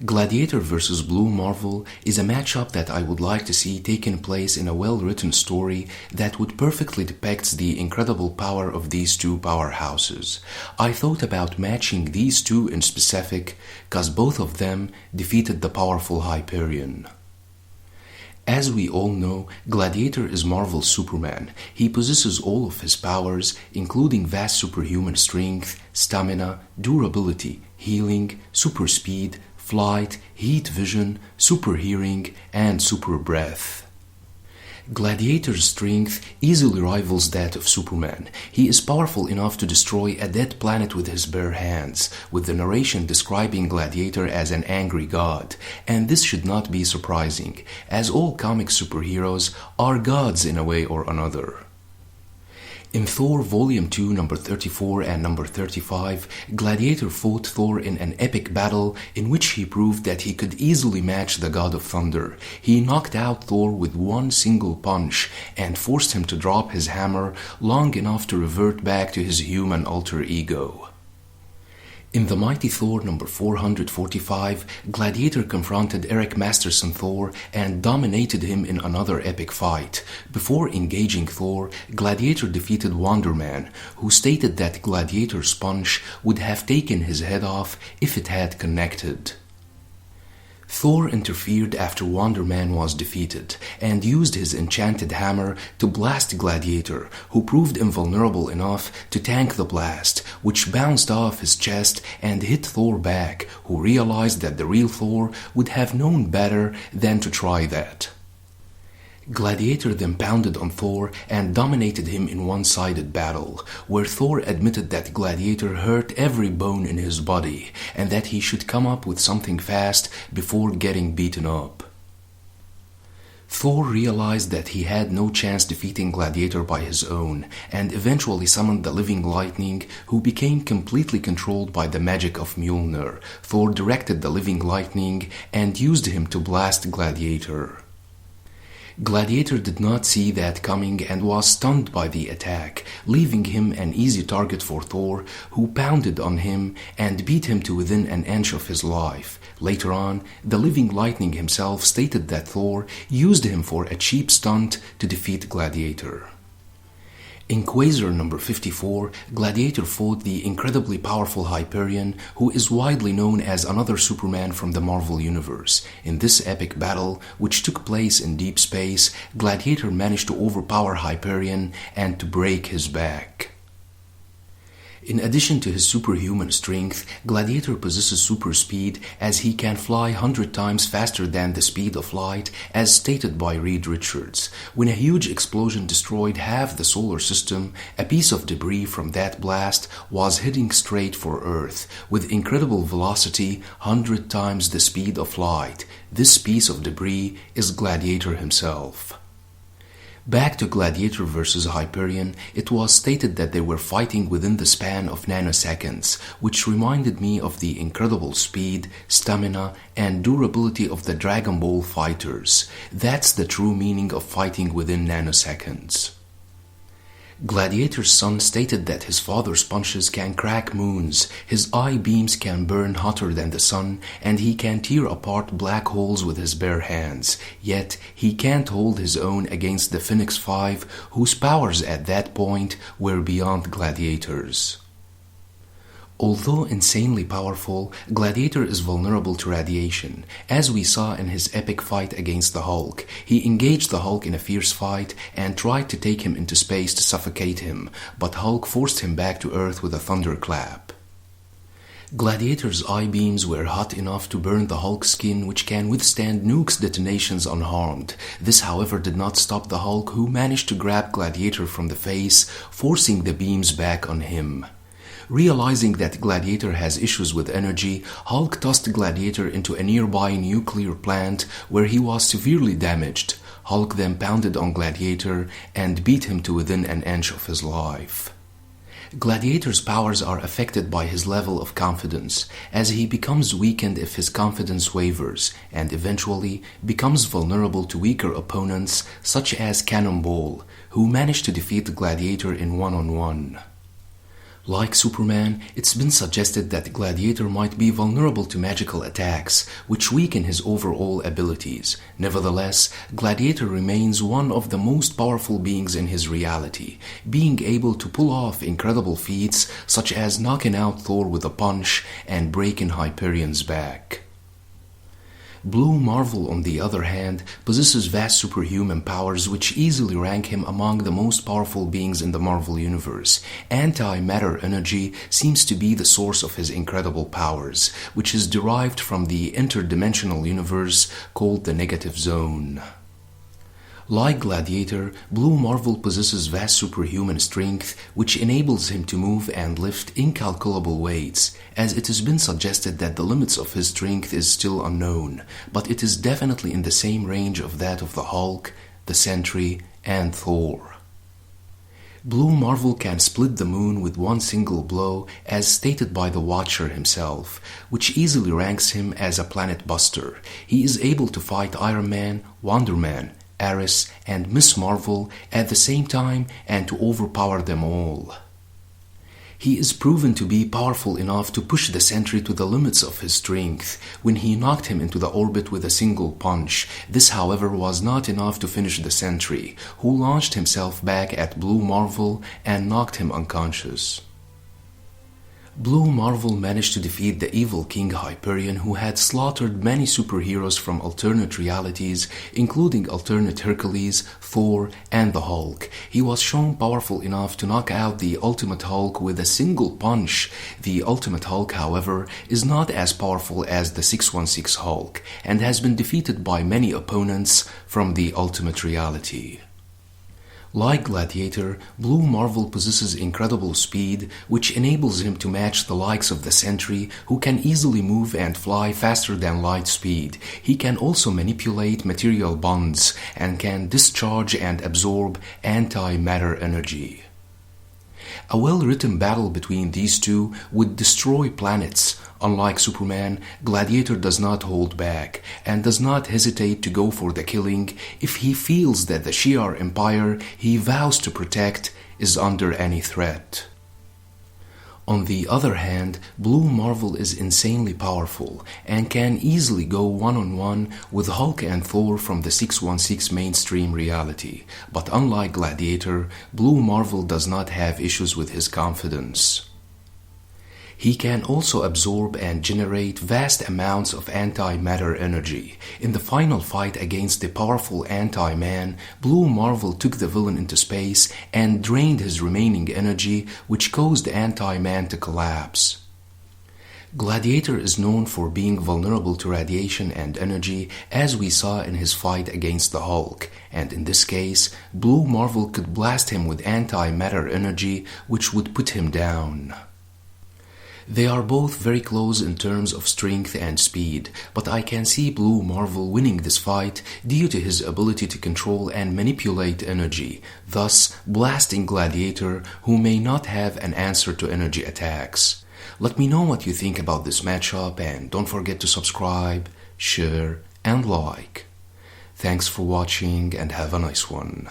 Gladiator vs. Blue Marvel is a matchup that I would like to see taking place in a well-written story that would perfectly depict the incredible power of these two powerhouses. I thought about matching these two in specific because both of them defeated the powerful Hyperion. As we all know, Gladiator is Marvel's Superman. He possesses all of his powers, including vast superhuman strength, stamina, durability, healing, super speed, flight, heat vision, super hearing, and super breath. Gladiator's strength easily rivals that of Superman. He is powerful enough to destroy a dead planet with his bare hands, with the narration describing Gladiator as an angry god. And this should not be surprising, as all comic superheroes are gods in a way or another. In Thor Volume 2, number 34 and number 35, Gladiator fought Thor in an epic battle in which he proved that he could easily match the God of Thunder. He knocked out Thor with one single punch and forced him to drop his hammer long enough to revert back to his human alter ego. In the Mighty Thor number 445, Gladiator confronted Eric Masterson Thor and dominated him in another epic fight. Before engaging Thor, Gladiator defeated Wonder Man, who stated that Gladiator's punch would have taken his head off if it had connected. Thor interfered after Wonder Man was defeated and used his enchanted hammer to blast Gladiator, who proved invulnerable enough to tank the blast, which bounced off his chest and hit Thor back, who realized that the real Thor would have known better than to try that. Gladiator then pounded on Thor and dominated him in one-sided battle, where Thor admitted that Gladiator hurt every bone in his body and that he should come up with something fast before getting beaten up. Thor realized that he had no chance defeating Gladiator by his own and eventually summoned the Living Lightning, who became completely controlled by the magic of Mjolnir. Thor directed the Living Lightning and used him to blast Gladiator. Gladiator did not see that coming and was stunned by the attack, leaving him an easy target for Thor, who pounded on him and beat him to within an inch of his life. Later on, the Living Lightning himself stated that Thor used him for a cheap stunt to defeat Gladiator. In Quasar number 54, Gladiator fought the incredibly powerful Hyperion, who is widely known as another Superman from the Marvel Universe. In this epic battle, which took place in deep space, Gladiator managed to overpower Hyperion and to break his back. In addition to his superhuman strength, Gladiator possesses super speed, as he can fly 100 times faster than the speed of light, as stated by Reed Richards. When a huge explosion destroyed half the solar system, a piece of debris from that blast was heading straight for Earth, with incredible velocity 100 times the speed of light. This piece of debris is Gladiator himself. Back to Gladiator vs. Hyperion, it was stated that they were fighting within the span of nanoseconds, which reminded me of the incredible speed, stamina, and durability of the Dragon Ball fighters. That's the true meaning of fighting within nanoseconds. Gladiator's son stated that his father's punches can crack moons, his eye beams can burn hotter than the sun, and he can tear apart black holes with his bare hands. Yet, he can't hold his own against the Phoenix Five, whose powers at that point were beyond Gladiator's. Although insanely powerful, Gladiator is vulnerable to radiation. As we saw in his epic fight against the Hulk, he engaged the Hulk in a fierce fight and tried to take him into space to suffocate him, but Hulk forced him back to Earth with a thunderclap. Gladiator's eye beams were hot enough to burn the Hulk's skin, which can withstand nukes detonations unharmed. This, however, did not stop the Hulk, who managed to grab Gladiator from the face, forcing the beams back on him. Realizing that Gladiator has issues with energy, Hulk tossed Gladiator into a nearby nuclear plant where he was severely damaged. Hulk then pounded on Gladiator and beat him to within an inch of his life. Gladiator's powers are affected by his level of confidence, as he becomes weakened if his confidence wavers, and eventually becomes vulnerable to weaker opponents such as Cannonball, who managed to defeat Gladiator in one-on-one. Like Superman, it's been suggested that Gladiator might be vulnerable to magical attacks, which weaken his overall abilities. Nevertheless, Gladiator remains one of the most powerful beings in his reality, being able to pull off incredible feats such as knocking out Thor with a punch and breaking Hyperion's back. Blue Marvel, on the other hand, possesses vast superhuman powers which easily rank him among the most powerful beings in the Marvel Universe. Antimatter energy seems to be the source of his incredible powers, which is derived from the interdimensional universe called the Negative Zone. Like Gladiator, Blue Marvel possesses vast superhuman strength which enables him to move and lift incalculable weights, as it has been suggested that the limits of his strength is still unknown, but it is definitely in the same range of that of the Hulk, the Sentry, and Thor. Blue Marvel can split the moon with one single blow, as stated by the Watcher himself, which easily ranks him as a planet buster. He is able to fight Iron Man, Wonder Man, Ares, and Miss Marvel at the same time and to overpower them all. He is proven to be powerful enough to push the Sentry to the limits of his strength when he knocked him into the orbit with a single punch. This, however, was not enough to finish the Sentry, who launched himself back at Blue Marvel and knocked him unconscious. Blue Marvel managed to defeat the evil King Hyperion, who had slaughtered many superheroes from alternate realities, including alternate Hercules, Thor, and the Hulk. He was shown powerful enough to knock out the Ultimate Hulk with a single punch. The Ultimate Hulk, however, is not as powerful as the 616 Hulk, and has been defeated by many opponents from the Ultimate Reality. Like Gladiator, Blue Marvel possesses incredible speed, which enables him to match the likes of the Sentry, who can easily move and fly faster than light speed. He can also manipulate material bonds and can discharge and absorb antimatter energy. A well-written battle between these two would destroy planets. Unlike Superman, Gladiator does not hold back and does not hesitate to go for the killing if he feels that the Shi'ar Empire he vows to protect is under any threat. On the other hand, Blue Marvel is insanely powerful and can easily go one-on-one with Hulk and Thor from the 616 mainstream reality. But unlike Gladiator, Blue Marvel does not have issues with his confidence. He can also absorb and generate vast amounts of antimatter energy. In the final fight against the powerful Anti-Man, Blue Marvel took the villain into space and drained his remaining energy, which caused Anti-Man to collapse. Gladiator is known for being vulnerable to radiation and energy, as we saw in his fight against the Hulk, and in this case, Blue Marvel could blast him with antimatter energy, which would put him down. They are both very close in terms of strength and speed, but I can see Blue Marvel winning this fight due to his ability to control and manipulate energy, thus blasting Gladiator, who may not have an answer to energy attacks. Let me know what you think about this matchup, and don't forget to subscribe, share, and like. Thanks for watching and have a nice one.